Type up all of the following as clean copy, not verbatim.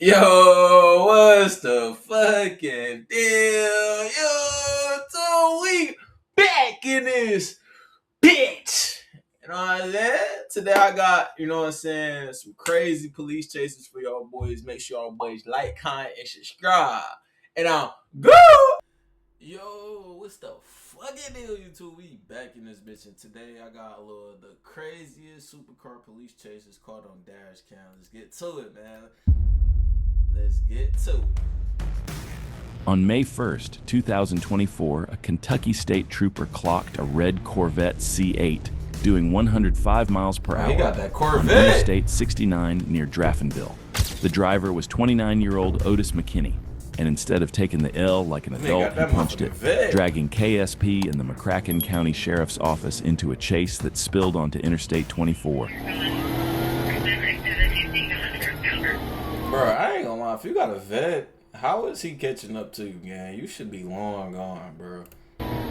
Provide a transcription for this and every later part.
Yo, what's the fucking deal? Yo, so we back in this bitch. You know what I'm saying? Today I got, you know what I'm saying, some crazy police chases for y'all boys. Make sure y'all boys like, comment, and subscribe. And I'm go! Yo, what's the fucking deal, YouTube? We back in this bitch, and today I got the craziest supercar police chases caught on dash cam. Let's get to it, man. Let's get to it. On May 1st, 2024, a Kentucky state trooper clocked a red Corvette C8 doing 105 miles per hour He got that Corvette. on Interstate 69 near Draffinville. The driver was 29-year-old Otis McKinney, and instead of taking the L like an adult, he punched it, dragging KSP and the McCracken County Sheriff's Office into a chase that spilled onto Interstate 24. Bro, I ain't gonna lie, if you got a vet, how is he catching up to you, gang? You should be long gone, bro.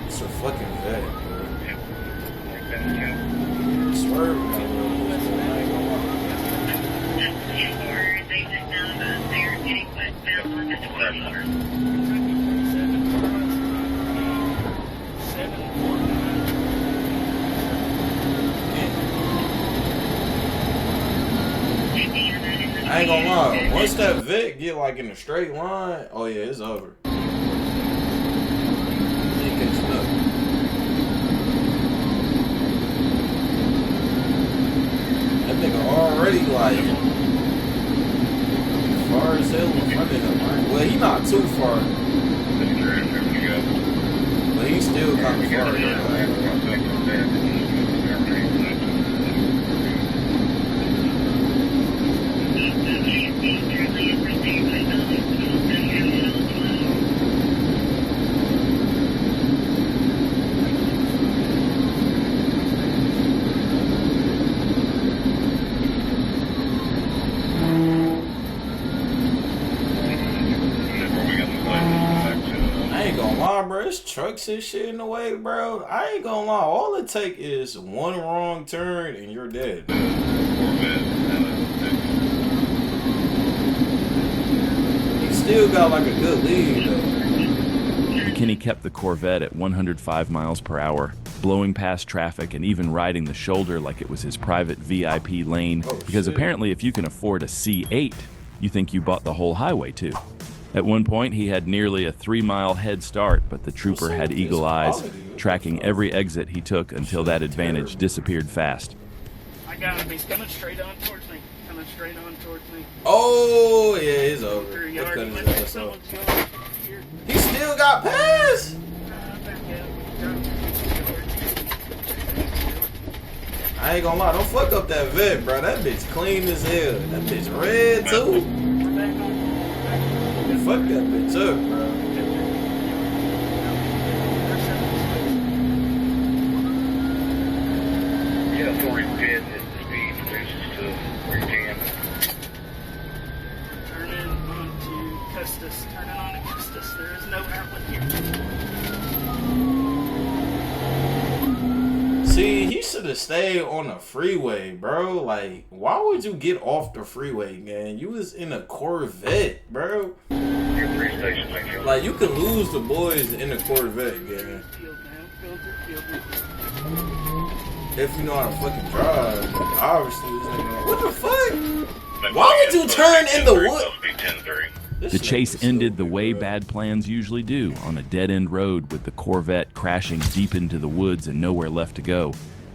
It's a fucking vet, bro. Swerve, I ain't gonna I ain't gonna lie, once that Vic get like in a straight line, oh yeah, it's over. He catching up. That nigga already like far as hell in front of him, right? Well, he not too far, but he's still kind of far. Bro, there's trucks and shit in the way, bro. I ain't gonna lie, all it take is one wrong turn and you're dead. He still got like a good lead though. McKinney kept the Corvette at 105 miles per hour, blowing past traffic and even riding the shoulder like it was his private VIP lane, because apparently if you can afford a C8, you think you bought the whole highway too. At one point, he had nearly a 3-mile head start, but the trooper had eagle eyes, tracking every exit he took until that advantage disappeared fast. I got him. He's coming straight on towards me. Coming straight on towards me. Oh, yeah, it's over. He still got pass. I ain't gonna lie, don't fuck up that vet, bro. That bitch clean as hell. That bitch red, too. Fuck that bitch up, bro. Yeah, 40 pit is the speed reduces to where you can. Turn in onto Custis. Turn in onto Custis. There is no outlet here. See, he should have stayed on the freeway, bro. Like, why would you get off the freeway, man? You was in a Corvette, bro. Like, you could lose the boys in the Corvette, gang. If you know how to fucking drive. Obviously, what the fuck? Why would you turn in the wood? The chase ended the way bad plans usually do, on a dead-end road with the Corvette crashing deep into the woods and nowhere left to go.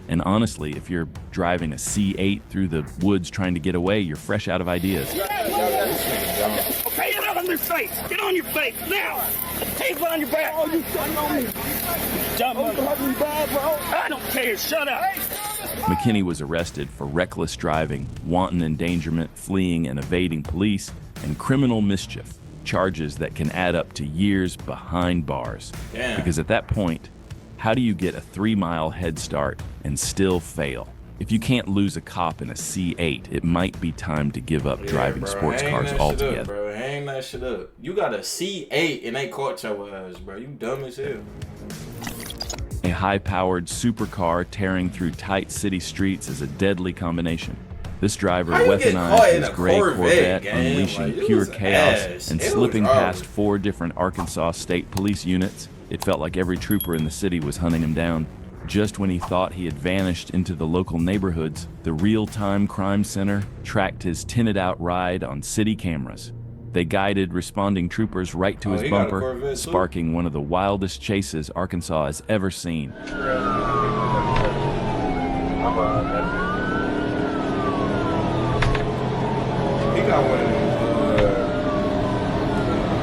And honestly, if you're driving a C8 through the woods trying to get away, you're fresh out of ideas. Okay, get on your face! Get on your face, now! Hands on your back! Oh, you shutting on me! Jump on me, bad, bro! I don't care, shut up! McKinney was arrested for reckless driving, wanton endangerment, fleeing and evading police, and criminal mischief, charges that can add up to years behind bars. Damn. Because at that point, how do you get a 3-mile head start and still fail? If you can't lose a cop in a C8, it might be time to give up driving sports cars altogether. Bro, hang that shit up. You got a C8 and they caught your ass, bro. You dumb as hell. A high-powered supercar tearing through tight city streets is a deadly combination. This driver How you get caught weaponized in his a gray Corvette, Corvette, gang? unleashing Like, it pure was chaos ass. and It was slipping past rubber. 4 different Arkansas State Police units. It felt like every trooper in the city was hunting him down. Just when he thought he had vanished into the local neighborhoods, the real-time crime center tracked his tinted-out ride on city cameras. They guided responding troopers right to his he got a bumper, Corvette, too? sparking one of the wildest chases Arkansas has ever seen. He got one of them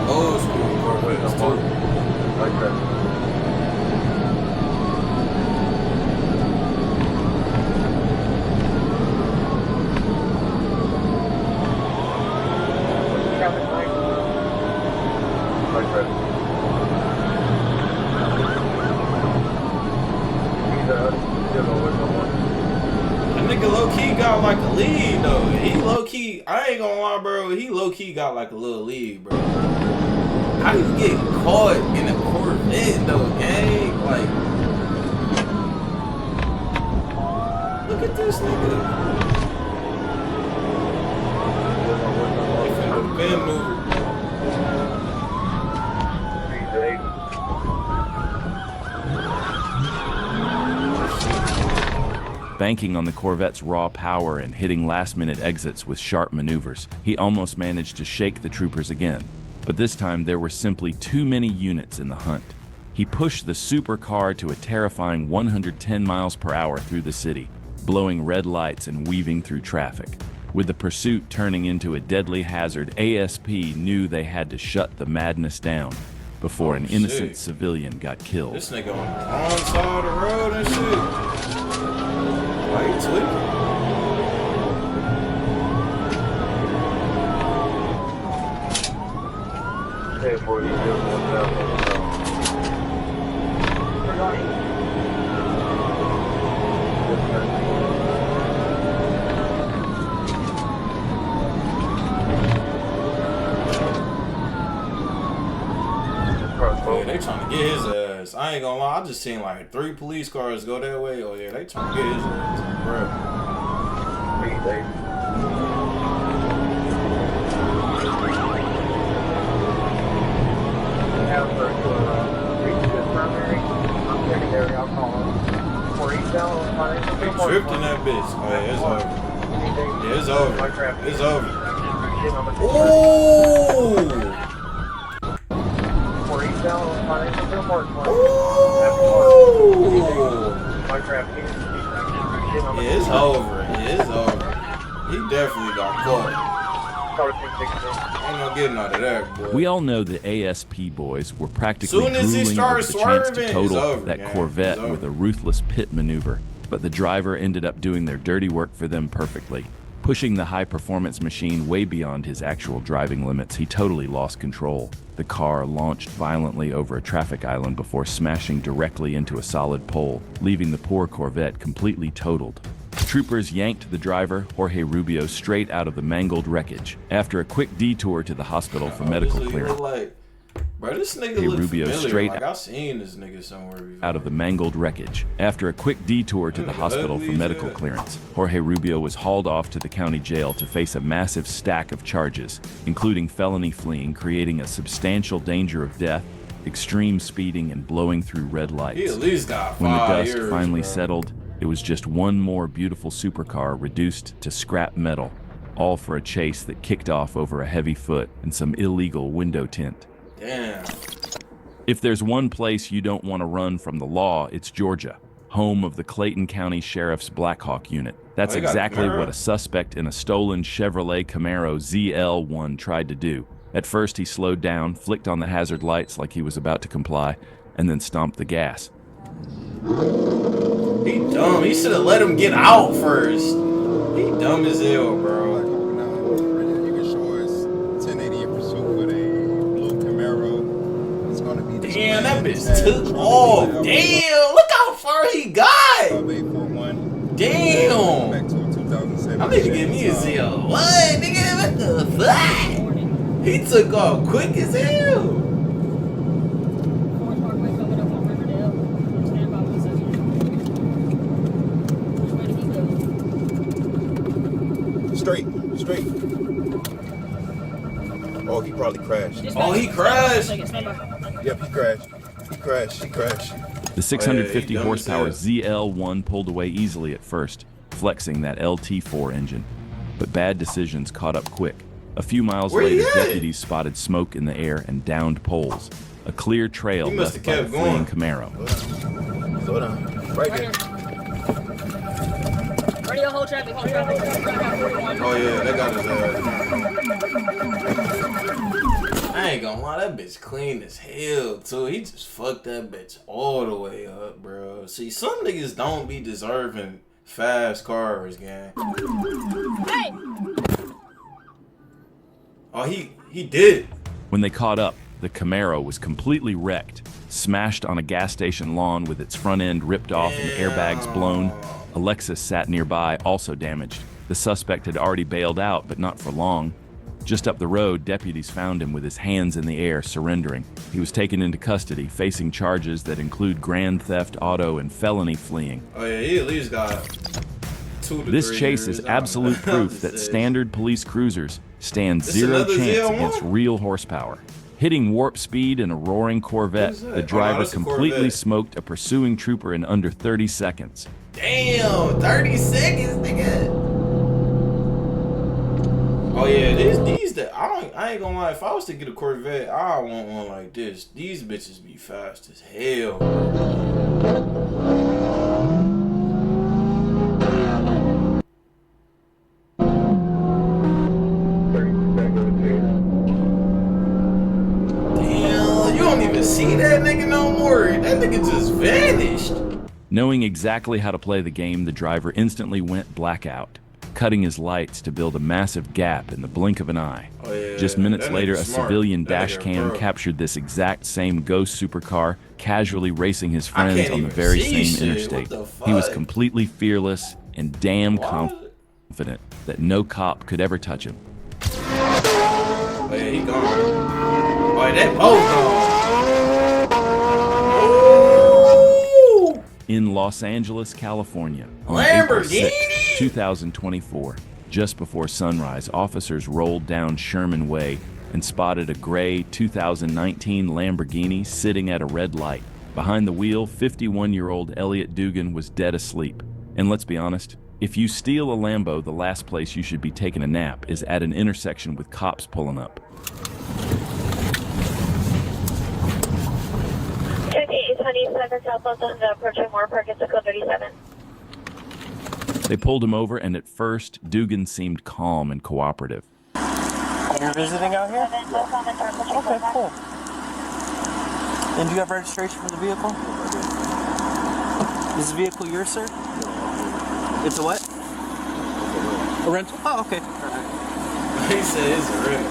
old school Corvettes too. Like that. Like that. That nigga low key got like a lead though. He low key, I ain't gonna lie, bro. He low key got like a little lead, bro. How do you get caught in a Corvette though, gang? Like, look at this nigga. They finna bend maneuver. Banking on the Corvette's raw power and hitting last-minute exits with sharp maneuvers, he almost managed to shake the troopers again. But this time there were simply too many units in the hunt. He pushed the supercar to a terrifying 110 miles per hour through the city, blowing red lights and weaving through traffic. With the pursuit turning into a deadly hazard, ASP knew they had to shut the madness down before an innocent shit. civilian got killed. This nigga on the wrong side of the road and shit. Why you tweaking? Hey, boy, you just want that. Yeah, they trying to get his ass. I ain't gonna lie, I just seen like 3 police cars go that way. Oh yeah, they trying to get his ass, bro. They tripped in that bitch. Oh yeah, it's over. Yeah, it's over. It's over. Ooh! Yeah, it's over. Yeah, it's over. He definitely got caught. Ain't no getting out of that, boy. We all know the ASP boys were practically Soon as he drooling started over the chance swerving, to it's total over, that gang. Corvette It's with over. a ruthless pit maneuver, but the driver ended up doing their dirty work for them perfectly. Pushing the high-performance machine way beyond his actual driving limits, he totally lost control. The car launched violently over a traffic island before smashing directly into a solid pole, leaving the poor Corvette completely totaled. Troopers yanked the driver, Jorge Rubio, straight out of the mangled wreckage. After a quick detour to the hospital for medical This nigga clearance, look like, bro, this nigga Hey, look Rubio familiar. straight Like I seen this nigga somewhere before. out of the mangled wreckage. After a quick detour to the hospital for medical clearance, Jorge Rubio was hauled off to the county jail to face a massive stack of charges, including felony fleeing, creating a substantial danger of death, extreme speeding, and blowing through red lights. He at least got 5 When the dust years, finally bro. settled, it was just one more beautiful supercar reduced to scrap metal, all for a chase that kicked off over a heavy foot and some illegal window tint. Damn. If there's one place you don't want to run from the law, it's Georgia, home of the Clayton County Sheriff's Black Hawk Unit. That's Oh, they got a exactly Camaro? what a suspect in a stolen Chevrolet Camaro ZL1 tried to do. At first, he slowed down, flicked on the hazard lights like he was about to comply, and then stomped the gas. He dumb. He should have let him get out first. He dumb as hell, bro. Damn, that bitch took off. Damn, look how far he got. Damn. I need to give me a ZL. What, nigga? What the fuck? He took off quick as hell. straight. Oh, he probably crashed. Oh, he crashed. Yep, he crashed. He crashed. The 650 dumb as horsepower hell. ZL1 pulled away easily at first, flexing that LT4 engine. But bad decisions caught up quick. A few miles Where he later, at? deputies spotted smoke in the air and downed poles. A clear trail He must left have by the kept fleeing going. Camaro. Slow down. Right there. Radio, hold traffic. Oh yeah, that got his ass. I ain't gonna lie, that bitch clean as hell too. He just fucked that bitch all the way up, bro. See, some niggas don't be deserving fast cars, gang. Hey! Oh, he did. When they caught up, the Camaro was completely wrecked, smashed on a gas station lawn with its front end ripped off and airbags blown. A Lexus sat nearby, also damaged. The suspect had already bailed out, but not for long. Just up the road, deputies found him with his hands in the air, surrendering. He was taken into custody, facing charges that include grand theft, auto, and felony fleeing. Oh yeah, he at least got 2 to 3 This chase years. is absolute proof that standard police cruisers stand This zero another chance ZL1? against real horsepower. Hitting warp speed in a roaring Corvette, What is that? the Oh, driver that's a completely Corvette. smoked a pursuing trooper in under 30 seconds. Damn, 30 seconds, nigga. Oh yeah, these that I ain't gonna lie. If I was to get a Corvette, I want one like this. These bitches be fast as hell. Damn, you don't even see that nigga no more. That nigga just vanished. Knowing exactly how to play the game, the driver instantly went blackout, cutting his lights to build a massive gap in the blink of an eye. Oh, yeah, Just minutes that later, nigga a smart. civilian That dash nigga cam pro. captured this exact same ghost supercar casually racing his I friends can't on the even very see same shit. interstate. What the He was fuck? completely fearless and damn What? confident that no cop could ever touch him. Oh yeah, he gone. Oh, yeah, that both gone. Ooh! In Los Angeles, California, on April Lamborghini? 6, 2024, just before sunrise, officers rolled down Sherman Way and spotted a gray 2019 Lamborghini sitting at a red light. Behind the wheel, 51-year-old Elliot Dugan was dead asleep. And let's be honest, if you steal a Lambo, the last place you should be taking a nap is at an intersection with cops pulling up. 2827 Southwest approaching Moore Park at code 37. They pulled him over, and at first, Dugan seemed calm and cooperative. You're visiting out here? Okay, cool. And do you have registration for the vehicle? Is the vehicle yours, sir? It's a what? A rental? Oh, okay. He said it's real.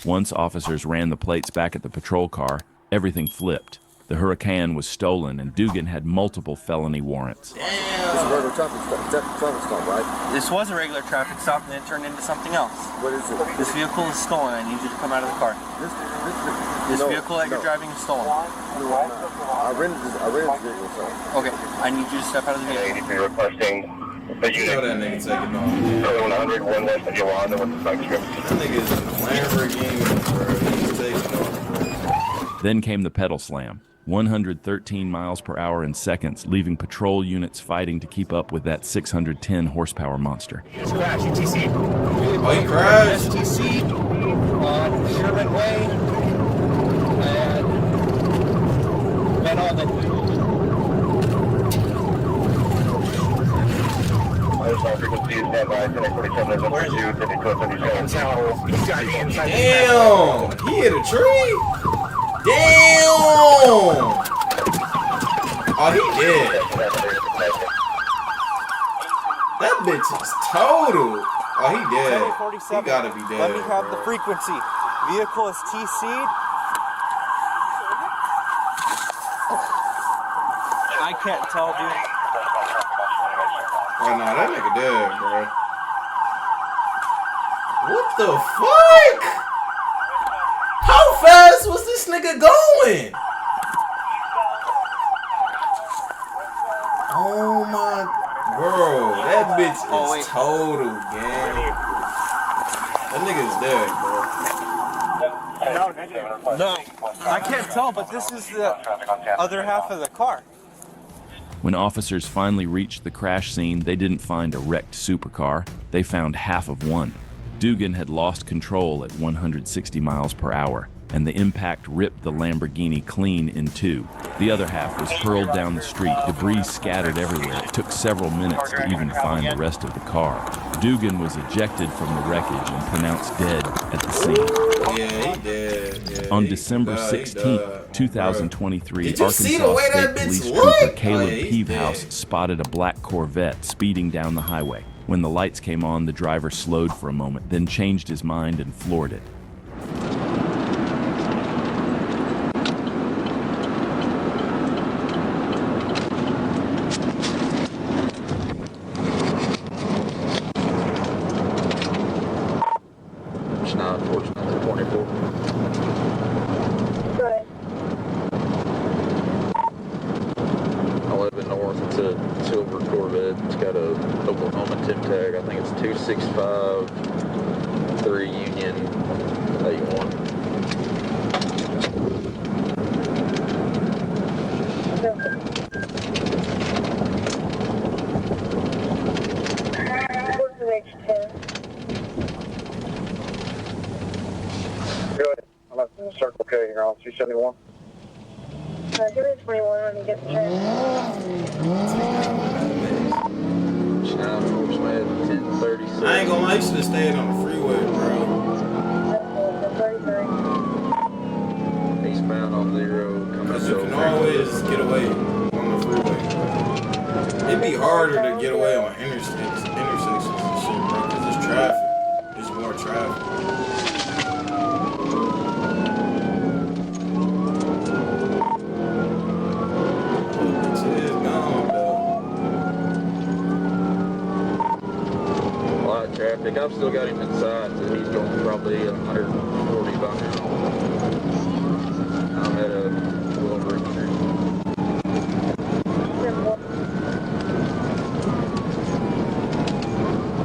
Once officers ran the plates back at the patrol car, everything flipped. The Huracan was stolen, and Dugan had multiple felony warrants. It's a regular traffic stop, right? This was a regular traffic stop and then turned into something else. What is it? This vehicle is stolen. I need you to come out of the car. This vehicle that you're driving is stolen. I rented this vehicle, sir. Okay, I need you to step out of the vehicle. 83 requesting the You know unit. that nigga taking off. 100, 1 west of Yolanda with the flag strip. That nigga's in a Lamborghini, bro. He's taking off, bro. Then came the pedal slam. 113 miles per hour in seconds, leaving patrol units fighting to keep up with that 610 horsepower monster. Oh, he crashed. TC on Sherman Way and all the Frequency is standby, 1047 is over 2, 5277. Damn, he hit a tree. Damn. Oh, he did. That bitch is total. Oh, he dead. He gotta be dead. Let me have bro. the frequency. Vehicle is TC'd. I can't tell, dude. Oh no, that nigga dead, bro. What the fuck? How fast was this nigga going? Oh my, bro, that bitch is total, gang. That nigga's dead, bro. No, I can't tell, but this is the other half of the car. When officers finally reached the crash scene, they didn't find a wrecked supercar. They found half of one. Dugan had lost control at 160 miles per hour, and the impact ripped the Lamborghini clean in two. The other half was hurled down the street, debris scattered everywhere. It took several minutes to even find the rest of the car. Dugan was ejected from the wreckage and pronounced dead at the scene. Yeah, he dead. Yeah, On December 16th, 2023, Did you see the Arkansas way that State Police bitch Trooper look? Caleb he's Peavehouse dead. spotted a black Corvette speeding down the highway. When the lights came on, the driver slowed for a moment, then changed his mind and floored it. It's 9/4/24. Go ahead. 11 north. It's a silver Corvette. It's got a Oklahoma tip tag. I think it's 2653 Union A1. What's the next 10? Go ahead. I'm at Circle K here on 271. Give me 21 when you get the 10. It's 9/4/10:36. I ain't gonna lie, you should have stayed on the freeway, bro. That's 33. Eastbound on 0. Coming Because up you can always get away on the freeway. It'd be harder to get away on intersections and shit, bro, because there's traffic. There's more traffic. Shit is gone, though. A lot of traffic. I've still got him inside, so he's going probably 140 by now. I'm at a little room here.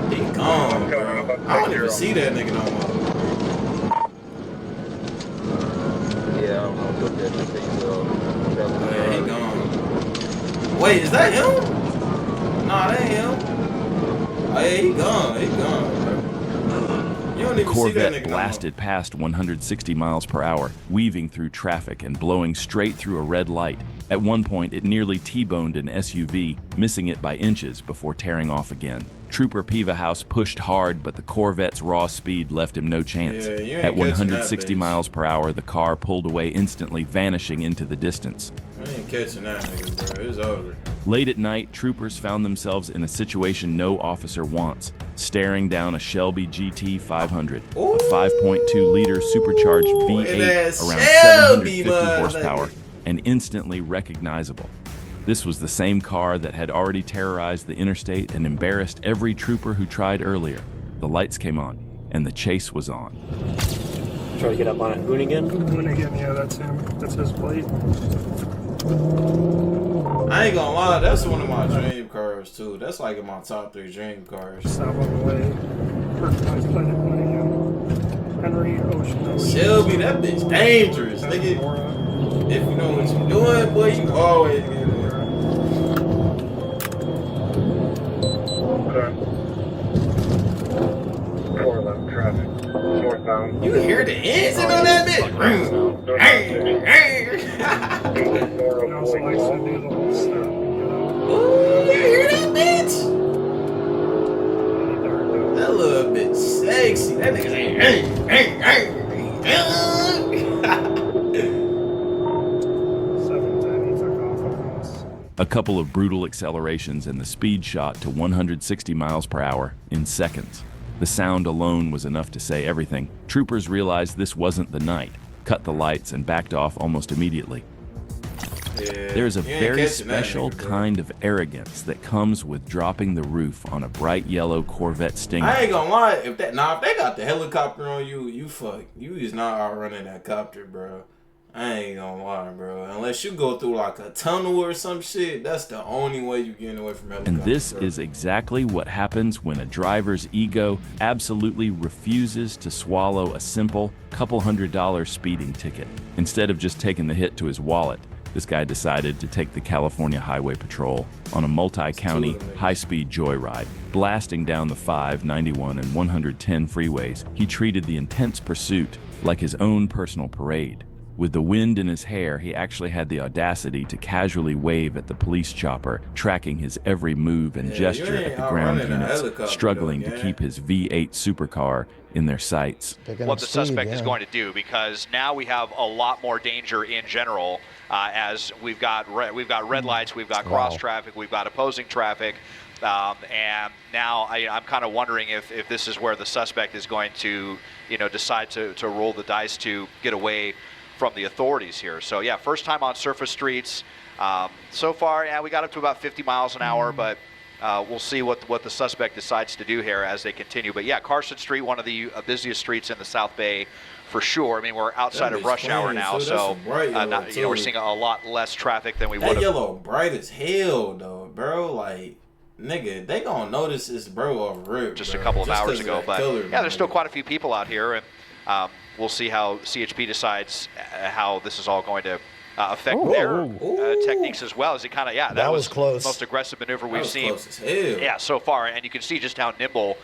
He gone, bro. I don't even see that nigga no more. Yeah, I don't know if he'll get the things Yeah, he gone. Wait, is that him? Nah, that ain't him. Oh, yeah, he gone. He gone, bro. You don't even see that Corvette nigga blasted past 160 miles per hour, weaving through traffic and blowing straight through a red light. At one point, it nearly T-boned an SUV, missing it by inches before tearing off again. Trooper Peavehouse pushed hard, but the Corvette's raw speed left him no chance. Yeah, you ain't At 160 catching that, bitch. miles per hour, the car pulled away instantly, vanishing into the distance. I ain't catching that nigga, bro. It's over. Late at night, troopers found themselves in a situation no officer wants, staring down a Shelby GT 500, Ooh. a 5.2-liter supercharged V8 that around Shelby, 750 motherfucker. horsepower, and instantly recognizable. This was the same car that had already terrorized the interstate and embarrassed every trooper who tried earlier. The lights came on, and the chase was on. Try to get up on it. Hoonigan? Hoonigan, yeah, that's him. That's his plate. I ain't gonna lie, that's one of my dream cars, too. That's like in my top 3 dream cars. Stop on the way. Personalized Planet Hoonigan. Henry Ocean. Shelby, that bitch dangerous, nigga. If you know what you're doing, boy, you always get it. Okay. 411 traffic. Northbound. You hear the engine on that bitch? He also likes to do the whole stuff. Ooh, you hear that bitch? That little bitch sexy. That nigga saying, A couple of brutal accelerations and the speed shot to 160 miles per hour in seconds. The sound alone was enough to say everything. Troopers realized this wasn't the night, cut the lights, and backed off almost immediately. There's a very special kind of arrogance that comes with dropping the roof on a bright yellow Corvette Stinger. I ain't gonna lie, if they got the helicopter on you, you fuck. You is not outrunning that copter, bro. I ain't gonna lie, bro. Unless you go through like a tunnel or some shit, that's the only way you getting away from helicopter. And this is exactly what happens when a driver's ego absolutely refuses to swallow a simple couple $100 speeding ticket. Instead of just taking the hit to his wallet, this guy decided to take the California Highway Patrol on a multi-county, high-speed joyride. Blasting down the 5, 91, and 110 freeways, he treated the intense pursuit like his own personal parade. With the wind in his hair, he actually had the audacity to casually wave at the police chopper, tracking his every move and gesture at the ground units, struggling to keep his V8 supercar in their sights. What the suspect is going to do, because now we have a lot more danger in general, as we've got red lights, we've got cross traffic, we've got opposing traffic, and now I'm kind of wondering if this is where the suspect is going to, decide to roll the dice to get away from the authorities here. So yeah, first time on surface streets. So far, yeah, we got up to about 50 miles an hour, but we'll see what the suspect decides to do here as they continue. But yeah, Carson Street, one of the busiest streets in the South Bay for sure. I mean, we're outside of rush hour now, so we're seeing a lot less traffic than we would have. That yellow bright as hell though, bro. Like, nigga, they gonna notice this, bro, off rip. Just a couple of hours ago, but yeah, there's still quite a few people out here, and we'll see how CHP decides how this is all going to affect their techniques as well. As it kind of, that was close. The most aggressive maneuver we've seen. Close as hell. Yeah, so far, and you can see just how nimble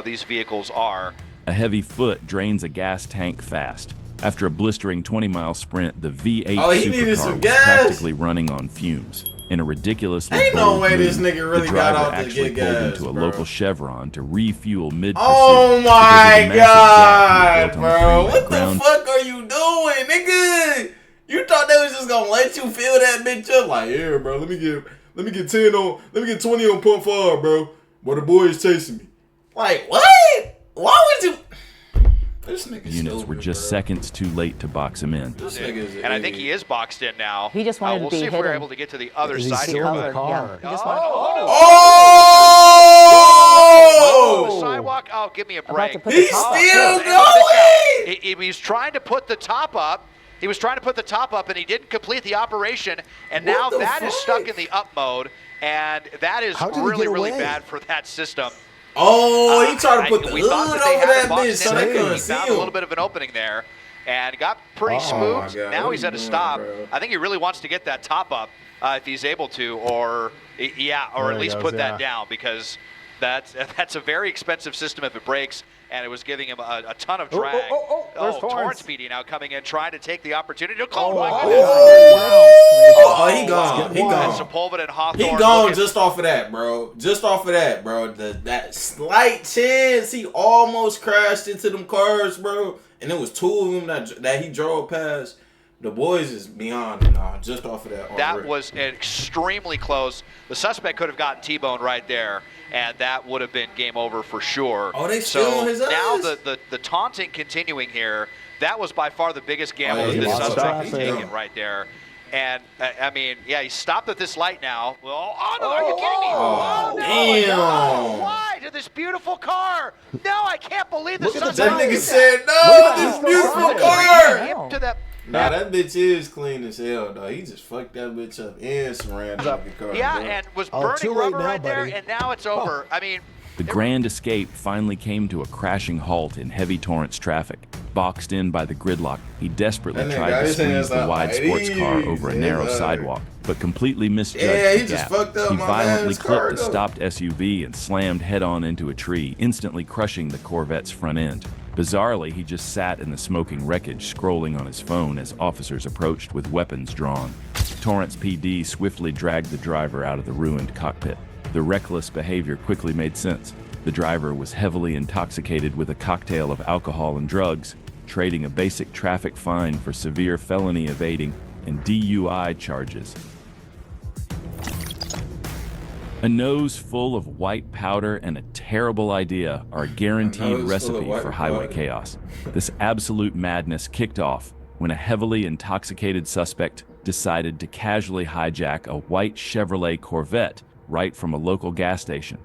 these vehicles are. A heavy foot drains a gas tank fast. After a blistering 20-mile sprint, the V8 supercar was practically running on fumes. In a ridiculously ain't no way move, this nigga really got out to get gas, into a local Chevron to refuel mid-pursuit. Oh my god, bro! What the fuck are you doing, nigga? You thought they was just gonna let you fill that bitch up? Like, yeah, bro. Let me get 20 on pump 5, bro. But the boys chasing me. Like, what? Why would you? This nigga units were just seconds too late to box him in. And I think he is boxed in now. He just wanted to be We'll see if we're able to get to the other side here. Yeah, he just wanted The sidewalk. Oh, give me a break. He's still going. He was trying to put the top up. He was trying to put the top up, and he didn't complete the operation. And now that is stuck in the up mode, and that is really bad for that system. Oh, he tried to put the hood over that bitch so they couldn't see him. He found a little bit of an opening there and got pretty smooth. Now he's at a stop. Bro? I think he really wants to get that top up if he's able to, or at least put that down, because that's a very expensive system if it breaks, and it was giving him a ton of drag. Torrance PD now coming in, trying to take the opportunity. He gone. He gone. Sepulveda and Hawthorne. He gone just off of that, bro. Just off of that, bro. That slight chance he almost crashed into them cars, bro. And it was two of them that he drove past. The boys is beyond it now, just off of that. That was extremely close. The suspect could have gotten T-boned right there, and that would have been game over for sure. Oh, they still on his ass? Now the taunting continuing here, that was by far the biggest gamble that this suspect has taken right there. And, I mean, he stopped at this light now. Well, no, are you kidding me? Oh, damn. No. Why to this beautiful car? No, I can't believe this suspect. That nigga said, no, this beautiful car. To that. Nah, that bitch is clean as hell, though. He just fucked that bitch up and surrounded the car. Yeah, and was burning rubber right there, and now it's over. I mean, the grand escape finally came to a crashing halt in heavy Torrance traffic. Boxed in by the gridlock, he desperately tried to squeeze the wide sports car over a narrow sidewalk, but completely misjudged the gap. He violently clipped a stopped SUV and slammed head-on into a tree, instantly crushing the Corvette's front end. Bizarrely, he just sat in the smoking wreckage, scrolling on his phone as officers approached with weapons drawn. Torrance PD swiftly dragged the driver out of the ruined cockpit. The reckless behavior quickly made sense. The driver was heavily intoxicated with a cocktail of alcohol and drugs, trading a basic traffic fine for severe felony evading and DUI charges. A nose full of white powder and a terrible idea are a guaranteed recipe for highway chaos. This absolute madness kicked off when a heavily intoxicated suspect decided to casually hijack a white Chevrolet Corvette right from a local gas station.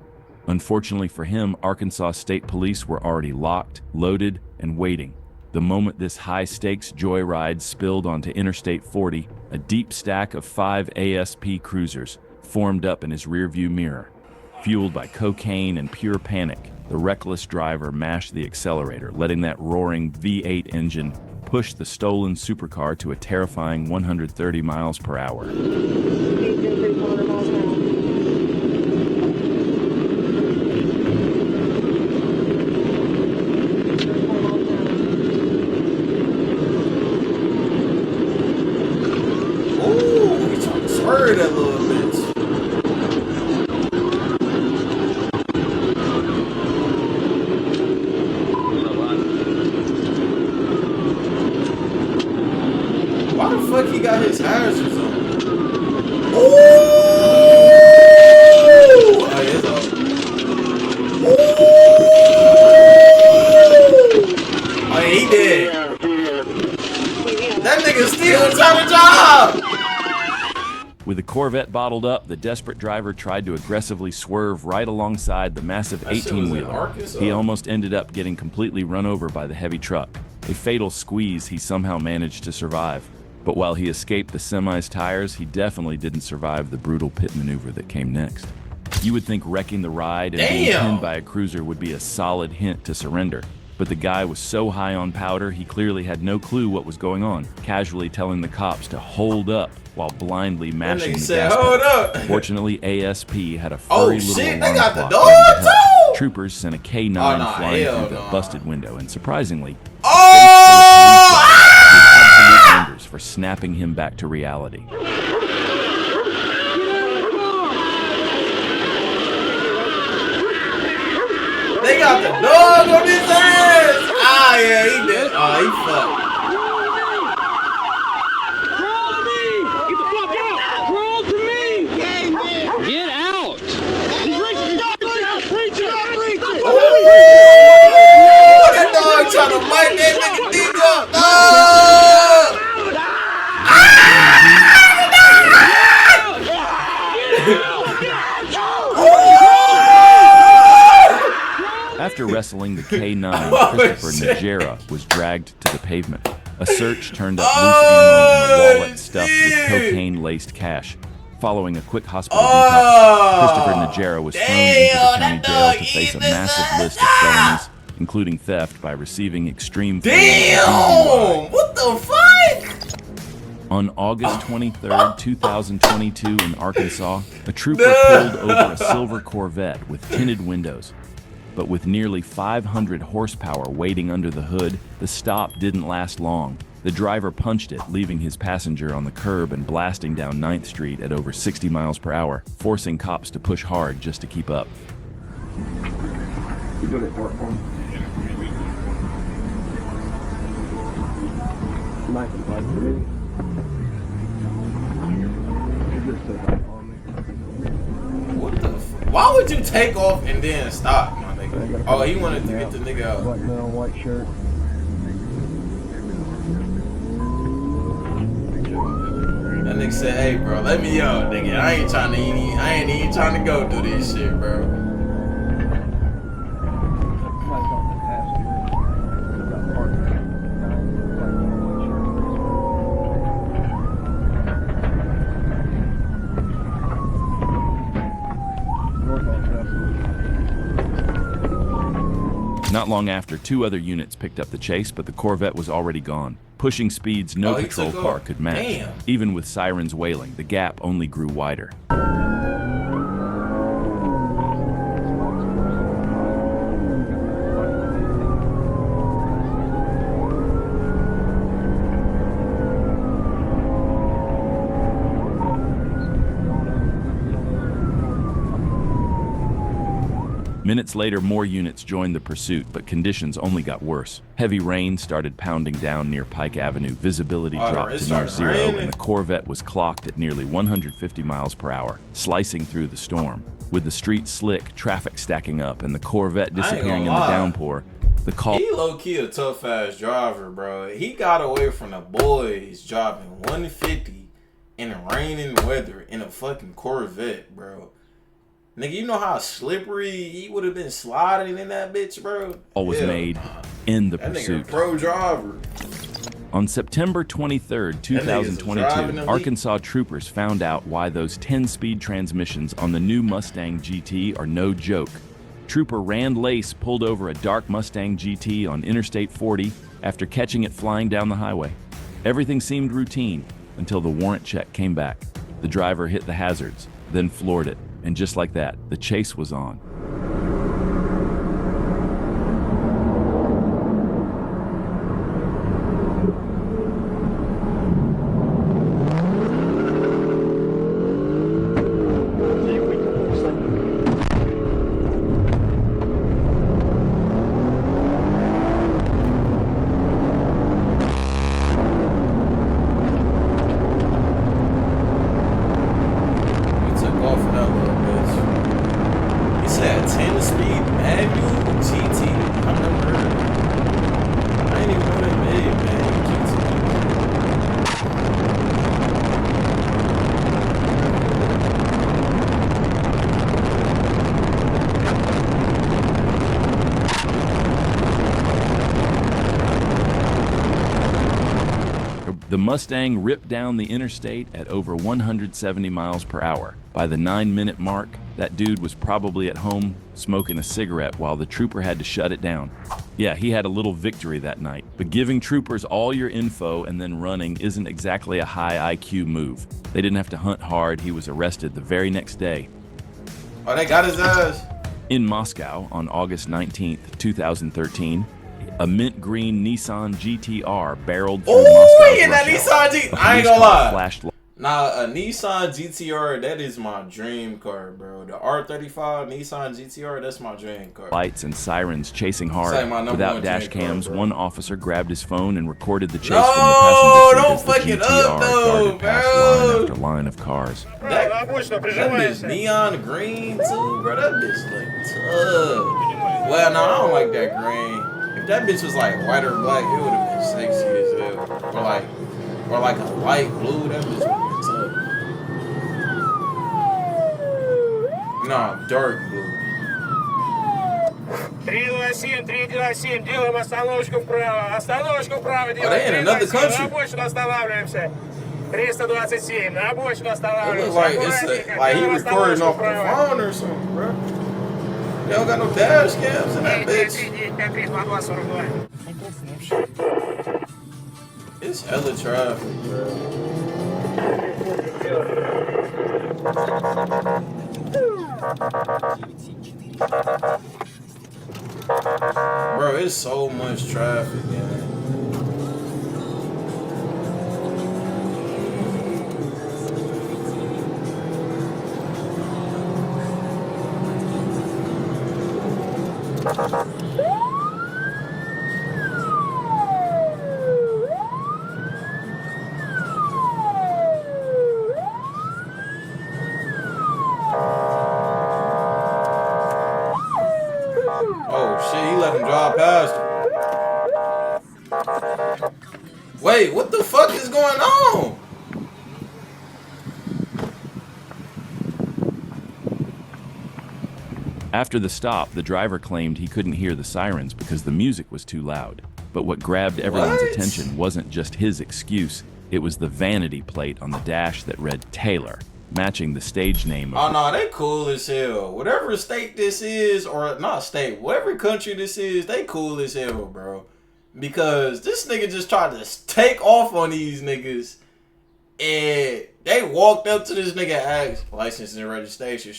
Unfortunately for him, Arkansas State Police were already locked, loaded, and waiting. The The moment this high-stakes joyride spilled onto Interstate 40, a deep stack of 5 ASP cruisers formed up in his rearview mirror. Fueled by cocaine and pure panic, the reckless driver mashed the accelerator, letting that roaring V8 engine push the stolen supercar to a terrifying 130 miles per hour. Ooh, he's trying to swerve that little bitch. Why the fuck he got his hazards on? Ooh! Oh, yeah, it's over. Ooh! Oh, yeah, he did. That nigga still trying to job! With the Corvette bottled up, the desperate driver tried to aggressively swerve right alongside the massive 18-wheeler. He almost ended up getting completely run over by the heavy truck. A fatal squeeze he somehow managed to survive. But while he escaped the semi's tires, he definitely didn't survive the brutal pit maneuver that came next. You would think wrecking the ride and being pinned by a cruiser would be a solid hint to surrender. But the guy was so high on powder, he clearly had no clue what was going on, casually telling the cops to hold up while blindly mashing the gas pedal. Fortunately, ASP had a furry little they alarm got the clock dog ready to help. too? Troopers sent a K9 flying through the busted window, and surprisingly, absolute wonders for snapping him back to reality. They got the dog on his ass! Ah, yeah, he did. Oh, he fucked. Crawl to me! Get the fuck out! Crawl to me! Get out! He's reaching! Stop reaching! Ooh, that dog trying to bite that nigga dick up. Oh! After wrestling the K9, Christopher Najera was dragged to the pavement. A search turned up loose ammo and a wallet stuffed with cocaine-laced cash. Following a quick hospital detox, Christopher Najera was thrown into the county jail to face a massive list of felonies, including theft by receiving extreme Damn! What the fuck? On August 23rd, 2022 in Arkansas, a trooper pulled over a silver Corvette with tinted windows. But with nearly 500 horsepower waiting under the hood, the stop didn't last long. The driver punched it, leaving his passenger on the curb and blasting down 9th Street at over 60 miles per hour, forcing cops to push hard just to keep up. You do it for him. Nice and fun for me. What the fuck? Why would you take off and then stop, my nigga? Oh, he wanted to get the nigga out. Black man on white shirt. That nigga said, "Hey, bro, let me out, nigga. I ain't even trying to go through this shit, bro." Not long after, 2 other units picked up the chase, but the Corvette was already gone, pushing speeds no patrol car could match. Damn. Even with sirens wailing, the gap only grew wider. Minutes later, more units joined the pursuit, but conditions only got worse. Heavy rain started pounding down near Pike Avenue, visibility dropped to near zero, and the Corvette was clocked at nearly 150 miles per hour, slicing through the storm. With the streets slick, traffic stacking up, and the Corvette disappearing in the downpour, the call... He low-key a tough-ass driver, bro. He got away from the boys driving 150 in the rain and weather in a fucking Corvette, bro. Nigga, you know how slippery he would have been sliding in that bitch, bro? All was made in the that pursuit. Nigga pro driver. On September 23rd, 2022, Arkansas troopers found out why those 10-speed transmissions on the new Mustang GT are no joke. Trooper Rand Lace pulled over a dark Mustang GT on Interstate 40 after catching it flying down the highway. Everything seemed routine until the warrant check came back. The driver hit the hazards, then floored it, and just like that, the chase was on. The Mustang ripped down the interstate at over 170 miles per hour. By the 9-minute mark, that dude was probably at home smoking a cigarette while the trooper had to shut it down. Yeah, he had a little victory that night, but giving troopers all your info and then running isn't exactly a high IQ move. They didn't have to hunt hard. He was arrested the very next day. Oh, they got his ass. In Moscow on August 19th, 2013, a mint green Nissan GTR barreled through Moscow's yeah, that Nissan GTR. I ain't gonna lie. Nah, a Nissan GTR, that is my dream car, bro. The R35 Nissan GTR, that's my dream car. Lights and sirens chasing hard. Without dash cams, one officer grabbed his phone and recorded the chase from the passenger seat as the GTR darted past line after line of cars. That bitch neon green too, bro. That bitch look tough. Well, no, I don't like that green. If that bitch was like white or black, it would have been sexy as hell. Or like a light blue, that bitch would have been tough. No, dark blue. 327, 327, делаем остановочку вправо, делаем. Oh, they in another country. На обочину останавливаемся. 327, на обочину останавливаемся. It looks like it's like he recording off the phone or something, bro. They don't got no dash cams in that bitch. It's hella traffic, bro. Bro, it's so much traffic, man. Oh shit, he let him drive past him. Wait, what the fuck is going on? After the stop, the driver claimed he couldn't hear the sirens because the music was too loud. But what grabbed everyone's attention wasn't just his excuse, it was the vanity plate on the dash that read Taylor, matching the stage name of... Oh no, they cool as hell. Whatever state this is, or not state, whatever country this is, they cool as hell, bro. Because this nigga just tried to take off on these niggas, and they walked up to this nigga and asked, license and registration.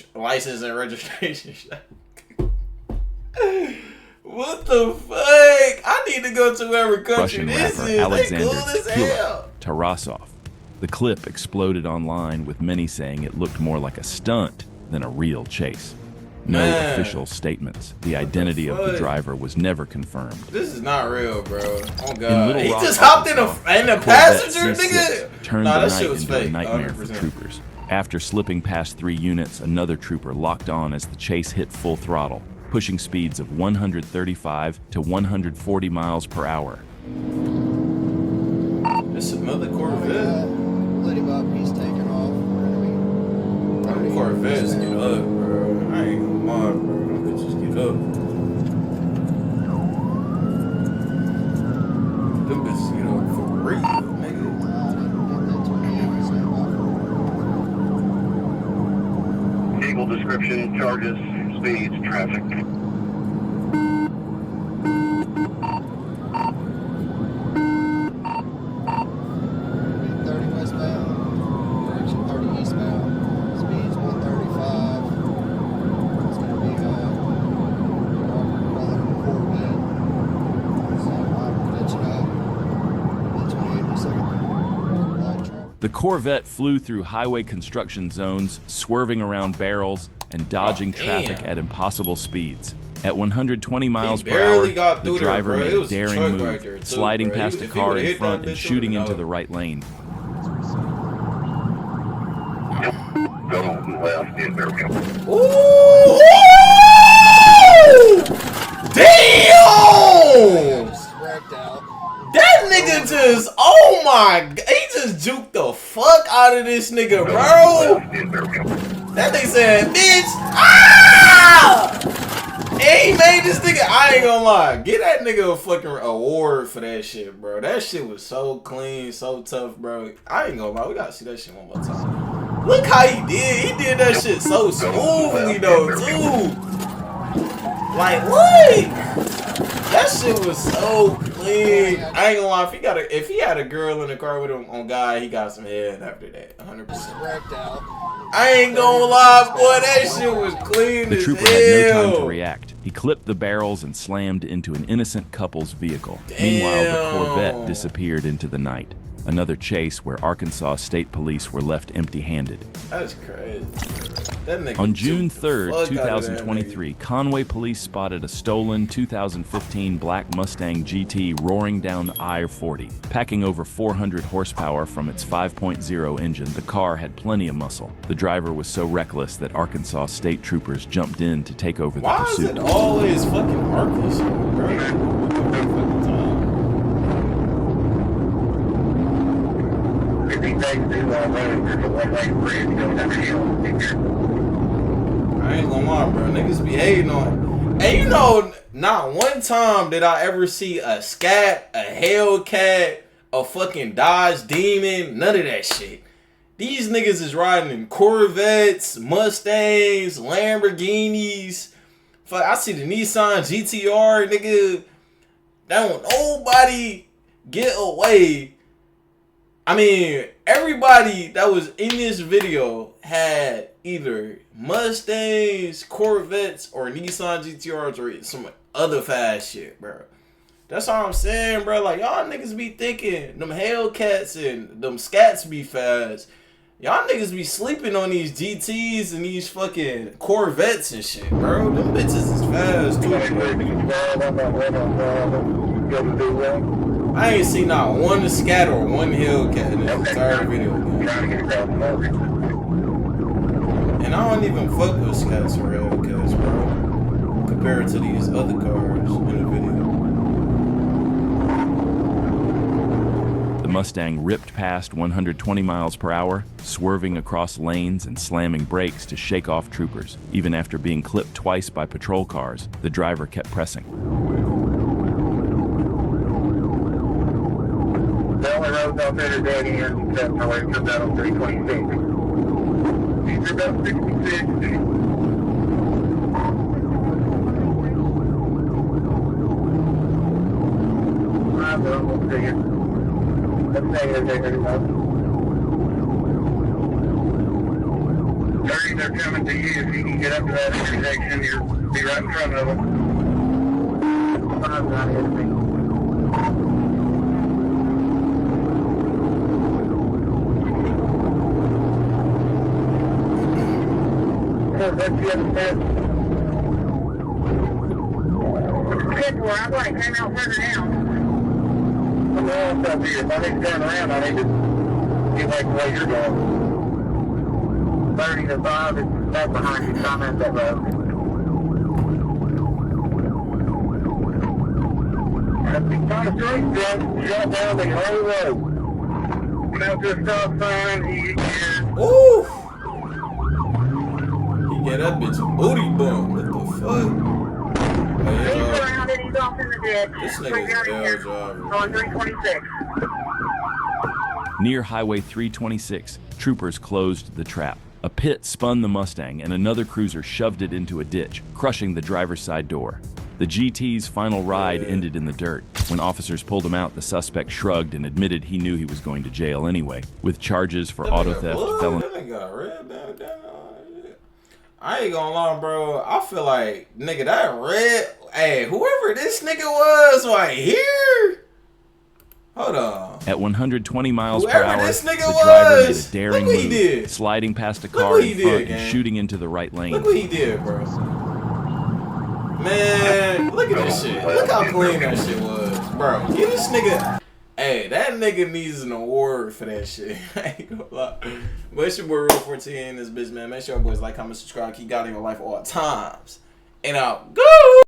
What the fuck? I need to go to wherever country Russian this rapper is. Alexander They cool as hell. Tarasov. The clip exploded online with many saying it looked more like a stunt than a real chase. No official statements. The identity of the driver was never confirmed. This is not real, bro. Oh god, he just hopped in a passenger, nigga. Turned the night into a nightmare 100%. For troopers. After slipping past 3 units, another trooper locked on as the chase hit full throttle, pushing speeds of 135 to 140 miles per hour. It's another Corvette. Let him up, he's taking off. Corvettes get up, bro. I obstruction charges, speeds, traffic. 30 westbound, direction 30 eastbound, speeds 135. It's going to be color Corvette. So I'll let you out. B28 in a second. Light traffic. The Corvette flew through highway construction zones, swerving around barrels and dodging traffic at impossible speeds. At 120 miles per hour, the driver made a daring move, sliding past a car in front and shooting into the right lane. Ooh! Damn! That nigga just, oh my god, he just juked the fuck out of this nigga, bro. That nigga said, bitch, ah! And he made this nigga, I ain't gonna lie, get that nigga a fucking award for that shit, bro. That shit was so clean, so tough, bro. I ain't gonna lie, we gotta see that shit one more time. Look how he did that shit so smoothly though, too. Like, what? That shit was so clean. I ain't gonna lie, if he had a girl in the car with him on God, he got some head after that, 100%. I ain't gonna lie, boy, that shit was clean The as trooper hell. had no time to react. He clipped the barrels and slammed into an innocent couple's vehicle. Meanwhile, the Corvette disappeared into the night. Another chase where Arkansas State Police were left empty-handed. That's crazy. That nigga On June juked the 3rd, fuck out of that 2023, Conway police spotted a stolen 2015 black Mustang GT roaring down I-40. Packing over 400 horsepower from its 5.0 engine, the car had plenty of muscle. The driver was so reckless that Arkansas State troopers jumped in to take over the pursuit. Why is it always fucking Arkansas, bro? I ain't gonna lie, bro. Niggas be hating on it. And you know, not one time did I ever see a Scat, a Hellcat, a fucking Dodge Demon, none of that shit. These niggas is riding in Corvettes, Mustangs, Lamborghinis. Fuck, I see the Nissan GTR, nigga. Don't nobody get away. I mean, everybody that was in this video had either Mustangs, Corvettes, or Nissan GTRs or some other fast shit, bro. That's all I'm saying, bro. Like, y'all niggas be thinking them Hellcats and them Scats be fast. Y'all niggas be sleeping on these GTs and these fucking Corvettes and shit, bro. Them bitches is fast, too, bro. I ain't seen not one Scat or one Hellcat in this entire video. And I don't even fuck with Scats or Hellcats, bro, compared to these other cars in the video. The Mustang ripped past 120 miles per hour, swerving across lanes and slamming brakes to shake off troopers. Even after being clipped twice by patrol cars, the driver kept pressing. The only roads out there today is that highway comes out on 326. These are about 66. I'm almost there. Let's say they're there enough. 30, they're coming to you. If you can get up to that intersection, you'll be right in front of them. 5's not hitting me. That's the other side. Where I'm going to come out further down. I'm going up here. If I need to turn around, I need to get like the way you're going. 30 to 5 is back behind you. I'm at that road. That's the kind of straight jump. Shut down the whole road. Come out to a stop sign. You get here. Ooh! Yeah, that bitch a booty bump. What the fuck? He's around and he's off in the ditch. This nigga's a hell driver. On 326. Near Highway 326, troopers closed the trap. A pit spun the Mustang and another cruiser shoved it into a ditch, crushing the driver's side door. The GT's final ride ended in the dirt. When officers pulled him out, the suspect shrugged and admitted he knew he was going to jail anyway, with charges for auto theft, felony. I ain't gonna lie, bro. I feel like, nigga, that red, hey, whoever this nigga was right here. Hold on. At 120 miles per hour, this nigga the driver made a was. daring Look what he move, did. sliding past a Look car what in he front did, and gang. shooting into the right lane. Look what he did, bro. Man, look at this shit. Look how clean that shit was, bro. Get this nigga. Hey, that nigga needs an award for that shit. I ain't gonna lie. But it's your boy Real 14 in this bitch, man. Make sure y'all boys like, comment, subscribe, keep God in your life all times. And out. Go!